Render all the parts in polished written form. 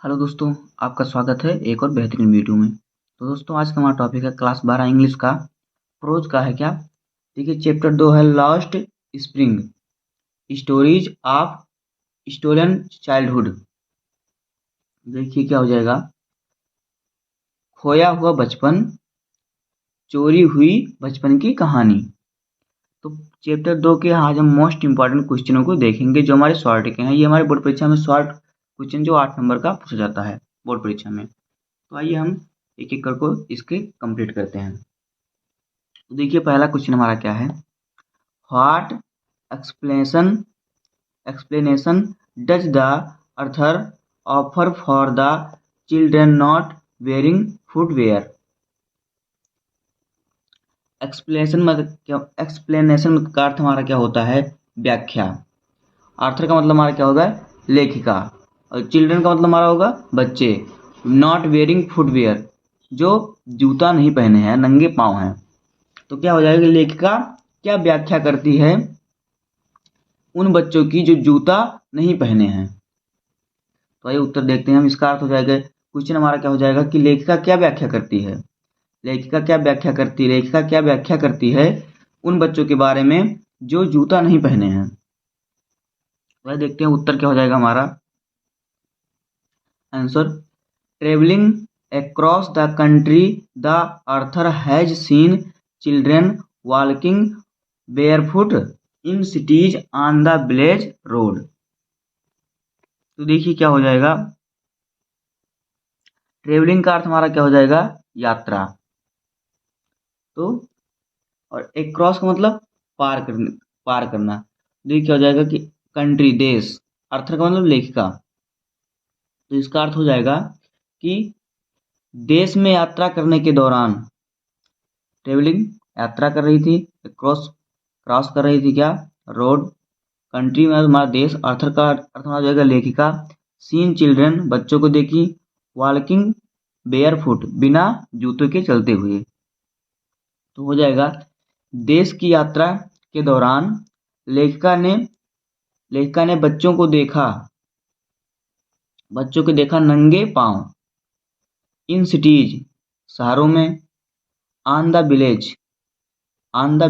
Hello दोस्तों, आपका स्वागत है एक और बेहतरीन वीडियो में। तो दोस्तों, आज का हमारा टॉपिक है क्लास 12 इंग्लिश का। प्रोज का है क्या? देखिए, चैप्टर 2 है Lost Spring, Stories of Stolen Childhood. देखिए क्या हो जाएगा। खोया हुआ बचपन, चोरी हुई बचपन की कहानी। तो चैप्टर 2 के आज हम मोस्ट इंपॉर्टेंट क्वेश्चनों को देखेंगे जो हमारे शॉर्ट के हैं। ये हमारे बोर्ड परीक्षा में शॉर्ट क्वेश्चन जो 8 नंबर का पूछा जाता है बोर्ड परीक्षा में। तो आइए हम एक एक करके इसके कंप्लीट करते हैं। तो देखिए, पहला क्वेश्चन हमारा क्या है। What explanation explanation does the author offer for the children not wearing footwear. Explanation का अर्थ हमारा क्या होता है? व्याख्या। ऑथर का मतलब हमारा क्या होगा? लेखिका। और चिल्ड्रन का मतलब हमारा होगा बच्चे। नॉट वेयरिंग फुटवेयर, जो जूता नहीं पहने हैं, नंगे पाँव हैं। तो क्या हो जाएगा, लेखिका क्या व्याख्या करती है उन बच्चों की जो जूता नहीं पहने हैं। तो आइए उत्तर देखते हैं हम। इसका अर्थ हो जाएगा, क्वेश्चन हमारा क्या हो जाएगा कि लेखिका क्या व्याख्या करती है। लेखिका क्या व्याख्या करती है? लेखिका क्या व्याख्या करती है उन बच्चों के बारे में जो जूता नहीं पहने हैं। तो देखते हैं उत्तर क्या हो जाएगा हमारा answer. Travelling across the country the author has seen children walking barefoot in CTs on the village road. तो देखिए क्या हो जाएगा। ट्रेवलिंग का अर्थ हमारा क्या हो जाएगा? यात्रा। तो और एक क्रॉस का मतलब पार करना। देखिए क्या हो जाएगा कि कंट्री देश, अर्थ का मतलब लेखिका। तो इसका अर्थ हो जाएगा कि देश में यात्रा करने के दौरान ट्रेवलिंग यात्रा कर रही थी, क्रॉस क्रॉस कर रही थी क्या? रोड। कंट्री में हमारा देश, ऑथर का अर्थ हो जाएगा लेखिका। सीन चिल्ड्रन बच्चों को देखी। वॉकिंग बेयरफुट बिना जूतों के चलते हुए। तो हो जाएगा देश की यात्रा के दौरान लेखिका ने बच्चों को देखा नंगे पांव। इन सिटीज शहरों में। ऑन द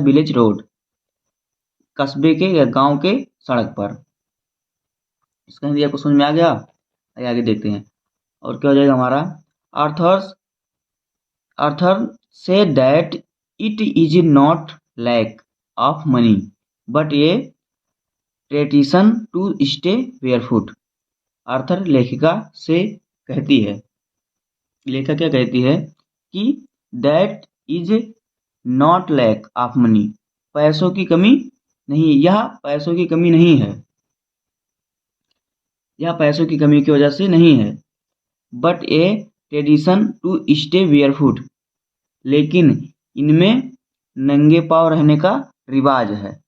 विलेज रोड कस्बे के या गांव के सड़क पर। इसका हिंदी आपको समझ में आ गया? आगे देखते हैं और क्या हो जाएगा हमारा। आर्थर से that it is not lack of money but a tradition to stay barefoot. Author लेखिका से कहती है, लेखिका क्या कहती है कि that is not lack of money, पैसों की कमी नहीं, यह पैसों की कमी नहीं है, यह पैसों की कमी की वजह से नहीं है। But a tradition to stay barefoot, लेकिन इनमें नंगे पांव रहने का रिवाज है।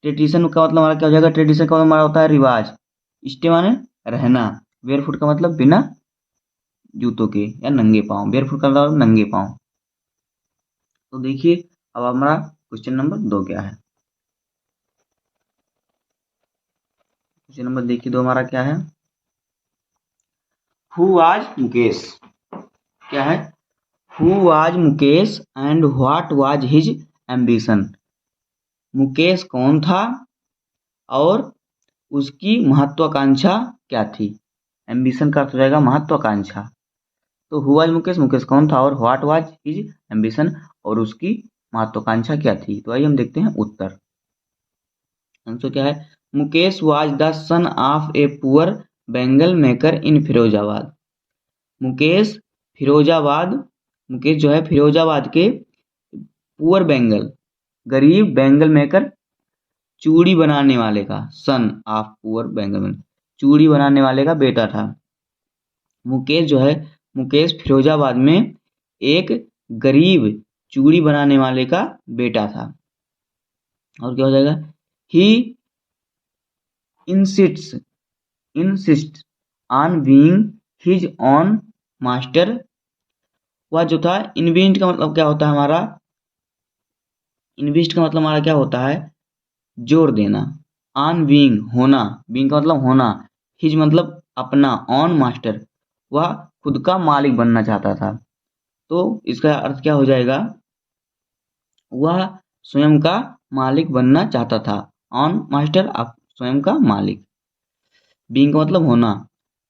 ट्रेडिशन का मतलब हमारा क्या हो जाएगा? ट्रेडिशन का मतलब हमारा होता है रिवाज। स्टे माने रहना, बेयरफुट का मतलब बिना जूतों के या नंगे पांव। बेयरफुट का मतलब नंगे पांव। तो देखिए अब हमारा क्वेश्चन नंबर 2 क्या है। क्वेश्चन नंबर देखिए 2 हमारा क्या है। Who was Mukesh? क्या है? Who was Mukesh and what was his ambition. Mukesh कौन था और उसकी महत्वाकांक्षा क्या थी। एम्बिशन का अर्थ हो जाएगा महत्वाकांक्षा। तो हु वाज मुकेश, मुकेश कौन था, और व्हाट वाज हिज एम्बिशन, और उसकी महत्वाकांक्षा क्या थी। तो आइए हम देखते हैं उत्तर। आंसर क्या है। Mukesh was the son of a poor bangle maker in Firozabad. Mukesh Mukesh जो है फिरोजाबाद के पुअर बैंगल, गरीब बैंगल मेकर, चूड़ी बनाने वाले का, सन ऑफ पुअर बैंगल, चूड़ी बनाने वाले का बेटा था। मुकेश फिरोजाबाद में एक गरीब चूड़ी बनाने वाले का बेटा था। और क्या हो जाएगा। He insist on being his own master. वह जो था, इन्वेंट का मतलब क्या होता है हमारा? इन्वेस्ट का मतलब हमारा क्या होता है? जोर देना। ऑन बीइंग होना, बीइंग का मतलब होना, हिज मतलब अपना, ऑन मास्टर वह खुद का मालिक बनना चाहता था। तो इसका अर्थ क्या हो जाएगा, वह स्वयं का मालिक बनना चाहता था। ऑन मास्टर, आप स्वयं का मालिक। बीइंग का मतलब होना।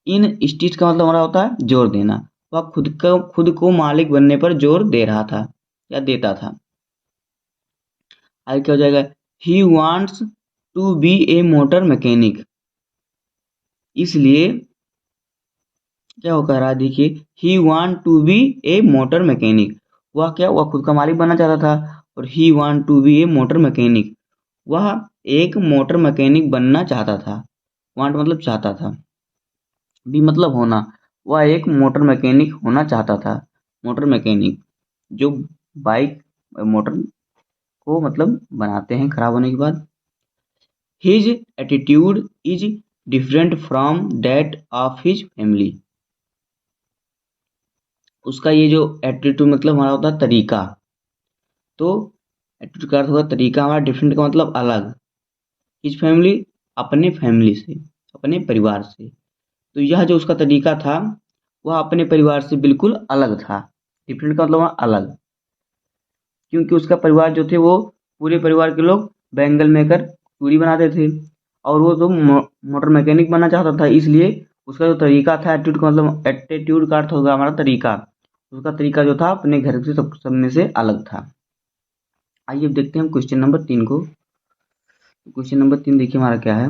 इन स्टिच का मतलब हमारा होता है जोर देना। वह खुद को मालिक बनने पर जोर दे रहा था या देता था। आगे क्या हो जाएगा, he wants to be a motor mechanic. इसलिए क्या हो कह रहा है, देखिए, he want to be a motor mechanic. वह खुद का मालिक बनना चाहता था। और he want to be a motor mechanic, वह एक मोटर मैकेनिक बनना चाहता था। वांट मतलब चाहता था, बी मतलब होना। वह एक मोटर मैकेनिक होना चाहता था। मोटर मैकेनिक जो बाइक मोटर को मतलब बनाते हैं खराब होने के बाद। His attitude is different from that of his family. उसका ये जो एटीट्यूड मतलब हमारा होता है तरीका। तो एटीट्यूड का अर्थ होगा तरीका, हमारा डिफरेंट का मतलब अलग। हिज फैमिली अपने फैमिली से, अपने परिवार से। तो यह जो उसका तरीका था वह अपने परिवार से बिल्कुल अलग था। डिफरेंट का मतलब वहाँ अलग, क्योंकि उसका परिवार जो थे वो पूरे परिवार के लोग बैंगल मेकर चूड़ी बनाते थे, और वो तो मोटर मैकेनिक बनना चाहता था। इसलिए उसका जो तरीका था, एटीट्यूड का मतलब, एटीट्यूड का अर्थ होगा हमारा तरीका। उसका तरीका जो था अपने घर से सब में से अलग था। आइए अब देखते हैं हम क्वेश्चन नंबर 3 को। क्वेश्चन नंबर 3 देखिए हमारा क्या है।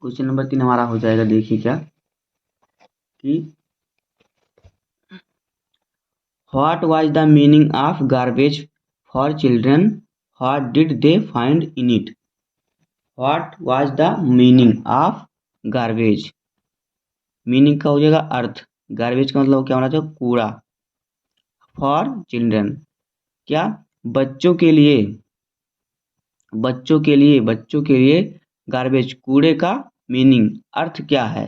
क्वेश्चन नंबर 3 हमारा हो जाएगा, देखिए क्या कि what was the meaning of garbage for children, what did they find in it. What was the meaning of garbage. Meaning का हो जाएगा अर्थ, गार्बेज का मतलब क्या होना चाहिए, कूड़ा। फॉर चिल्ड्रन क्या, बच्चों के लिए, बच्चों के लिए गार्बेज कूड़े का मीनिंग अर्थ क्या है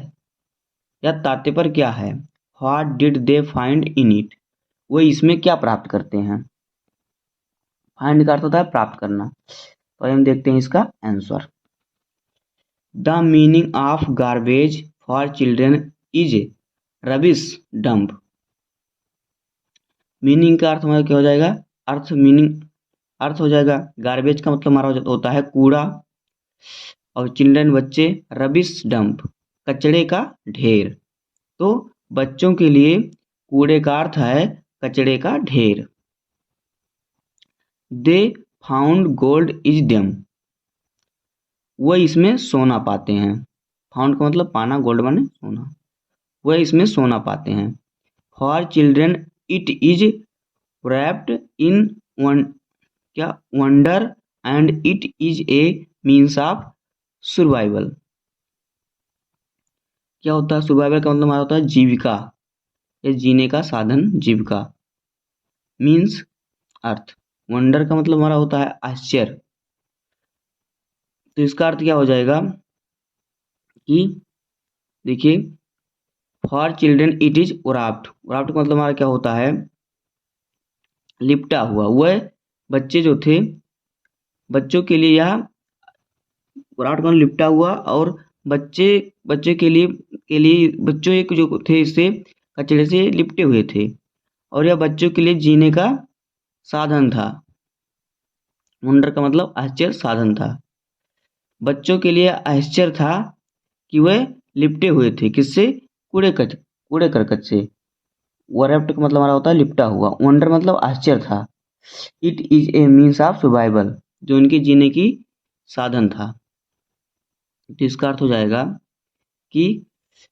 या तात्पर्य क्या है। What did they find in it, वो इसमें क्या प्राप्त करते हैं। फाइंड का अर्थ होता है प्राप्त करना। तो हम देखते हैं इसका answer. The meaning of garbage for children is rubbish dump. Meaning का अर्थ हमारा क्या हो जाएगा, अर्थ हो जाएगा, गार्बेज का मतलब हमारा होता है कूड़ा, और चिल्ड्रन बच्चे, रबिश डंप कचड़े का ढेर। तो बच्चों के लिए कूड़े का अर्थ है कचड़े का ढेर। They found gold is them, वह इसमें सोना पाते हैं। फाउंड का मतलब पाना, गोल्ड माने सोना। वह इसमें सोना पाते हैं। For children it is wrapped in one क्या wonder and it is a means of survival. क्या होता है सर्वाइवल का मतलब हमारा होता है जीविका या जीने का साधन, जीविका। मीन्स अर्थ, वंडर का मतलब हमारा होता है आश्चर्य। तो इसका अर्थ क्या हो जाएगा कि देखिए, for children it is wrapped, wrapped का मतलब हमारा क्या होता है, लिपटा हुआ। वह बच्चे जो थे, बच्चों के लिए यह विराट कोहली लिपटा हुआ, और बच्चे बच्चे के लिए बच्चों एक जो थे इससे कचड़े से लिपटे हुए थे, और यह बच्चों के लिए जीने का साधन था। वंडर का मतलब आश्चर्य, साधन था। बच्चों के लिए आश्चर्य था कि वह लिपटे हुए थे किससे, कूड़े करकट से। वरेप्ट का मतलब हमारा होता है लिपटा हुआ। वंडर मतलब आश्चर्य था। It is a means of survival, जो उनके जीने की साधन था। तो इसका अर्थ हो जाएगा कि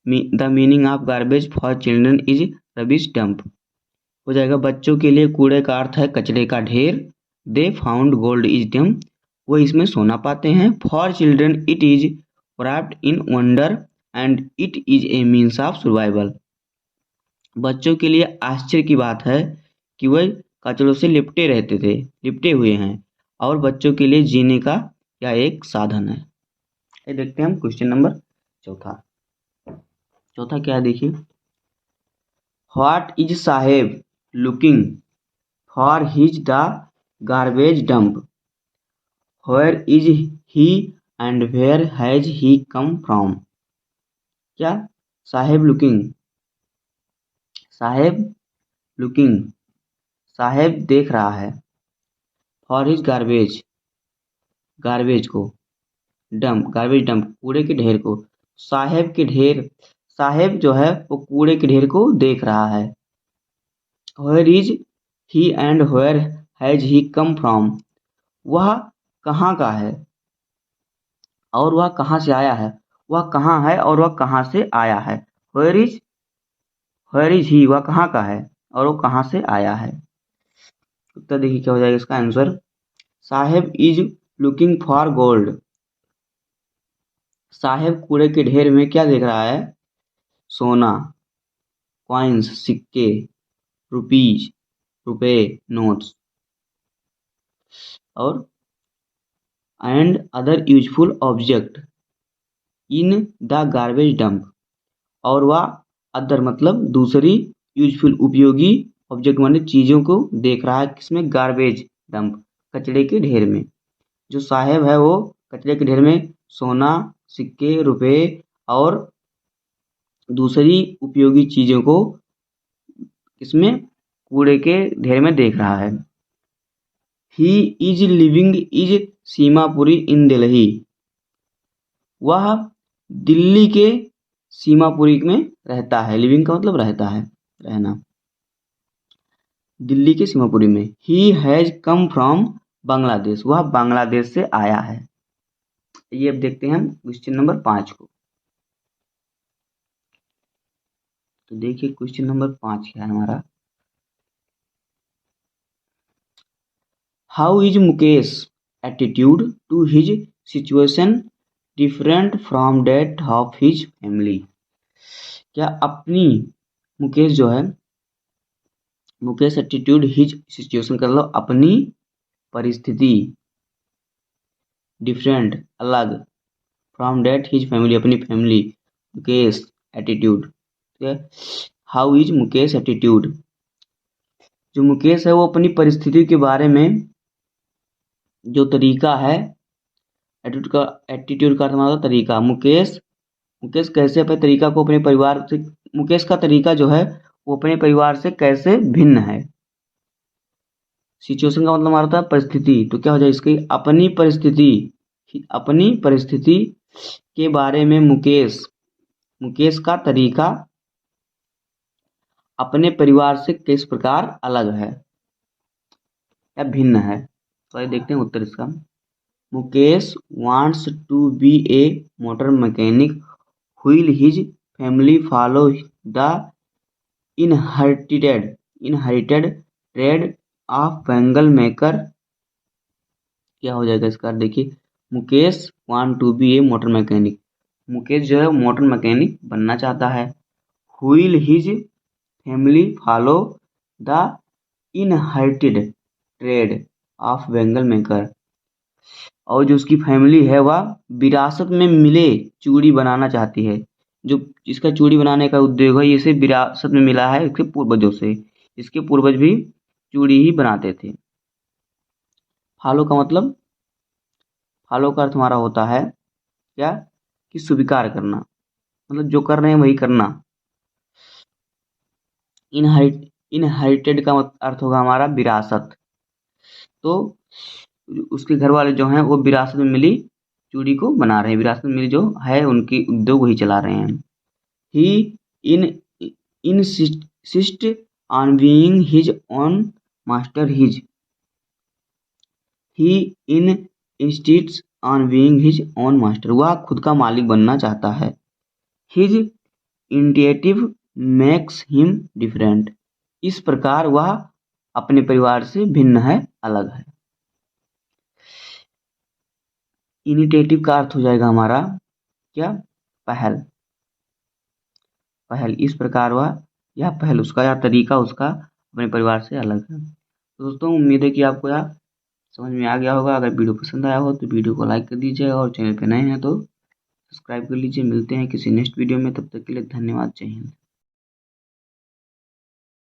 the meaning of garbage for children is rubbish dump. हो जाएगा बच्चों के लिए कूड़े का अर्थ है कचरे का ढेर। They found gold is dumb, वो इसमें सोना पाते हैं। For children it is wrapped in wonder and it is a means of survival. बच्चों के लिए आश्चर्य की बात है कि वह कचड़ों से लिपटे हुए हैं, और बच्चों के लिए जीने का यह एक साधन है। ये देखते हैं हम क्वेश्चन नंबर चौथा क्या है, देखिए। What is Saheb looking for his the garbage dump, where is he and where has he come from. क्या? साहेब लुकिंग, साहेब लुकिंग, साहेब देख रहा है। फॉर हिज गार्बेज, गार्बेज को, डंप, गार्बेज डंप, कूड़े के ढेर को। साहेब के ढेर, साहेब जो है वो कूड़े के ढेर को देख रहा है। Where is he and where has he come from, वह कहाँ का है और वह कहाँ से आया है। वह कहाँ है और वह कहाँ से आया है। Where is, where is he, वह कहाँ का है और वो कहाँ से आया है। उत्तर देखिए क्या हो जाएगा इसका answer. Saheb is looking for gold, Saheb कूड़े के ढेर में क्या देख रहा है? सोना, कॉइन्स, सिक्के, रुपीज, रुपए, नोट्स, और and other useful object in the garbage dump, और वह अदर मतलब दूसरी यूजफुल उपयोगी ऑब्जेक्ट माने चीज़ों को देख रहा है किसमें? गार्बेज डंप, कचरे के ढेर में। जो साहेब है वो कचरे के ढेर में सोना, सिक्के, रुपए और दूसरी उपयोगी चीज़ों को इसमें कूड़े के ढेर में देख रहा है। He is living is Seemapuri in Delhi, वह दिल्ली के सीमापुरी में रहता है। लिविंग का मतलब रहता है, रहना। दिल्ली के सीमापुरी में। He has come from Bangladesh, वह बांग्लादेश से आया है। ये अब देखते हैं हम क्वेश्चन नंबर 5 को। तो देखिए क्वेश्चन नंबर 5 क्या है हमारा। How is Mukesh attitude to his situation different from that of his family, क्या अपनी, मुकेश जो है, मुकेश एटीट्यूड हिज सिचुएशन कर लो अपनी परिस्थिति, डिफरेंट अलग, फ्रॉम डेट हिज फैमिली अपनी फैमिली, मुकेश एटीट्यूड, ठीक है। हाउ इज मुकेश एटीट्यूड, जो मुकेश है वो अपनी परिस्थिति के बारे में जो तरीका है, एटीट्यूड का हमारा तरीका। मुकेश, मुकेश कैसे अपने तरीका को अपने परिवार से, मुकेश का तरीका जो है वो अपने परिवार से कैसे भिन्न है। सिचुएशन का मतलब हमारा होता है परिस्थिति, तो क्या हो जाए इसकी अपनी परिस्थिति, अपनी परिस्थिति के बारे में मुकेश, मुकेश का तरीका अपने परिवार से किस प्रकार अलग है या भिन्न है। तो आइए देखते हैं उत्तर इसका। Mukesh wants to be a motor mechanic while his family follow the inherited trade of bangle maker. क्या हो जाएगा इसका, देखिए Mukesh want to be a motor mechanic, Mukesh जो है मोटर मैकेनिक बनना चाहता है। While his family follow the inherited trade of bangle maker, और जो उसकी फैमिली है वह विरासत में मिले चूड़ी बनाना चाहती है। जो इसका चूड़ी बनाने का उद्योग है इसे विरासत में मिला है इसके पूर्वजों से, इसके पूर्वज भी चूड़ी ही बनाते थे। फॉलो का मतलब, फॉलो का अर्थ हमारा होता है क्या कि स्वीकार करना, मतलब जो कर रहे हैं वही करना। इनहेरिटेड का अर्थ होगा हमारा विरासत, तो उसके घर वाले जो हैं वो विरासत में मिली चूड़ी को बना रहे हैं, विरासत में मिली जो है उनकी उद्योग वही चला रहे हैं। He in insist on being his own master, he in insists on being his own master, वह खुद का मालिक बनना चाहता है। His initiative makes him different, इस प्रकार वह अपने परिवार से भिन्न है, अलग है। इनिटेटिव का अर्थ हो जाएगा हमारा क्या, पहल, पहल, इस प्रकार वह, यह पहल उसका या तरीका उसका अपने परिवार से अलग है। तो दोस्तों उम्मीद है कि आपको यह समझ में आ गया होगा। अगर वीडियो पसंद आया हो तो वीडियो को लाइक कर दीजिए और चैनल पे नए हैं तो सब्सक्राइब कर लीजिए। मिलते हैं किसी नेक्स्ट वीडियो में, तब तक के लिए धन्यवाद, जय हिंद।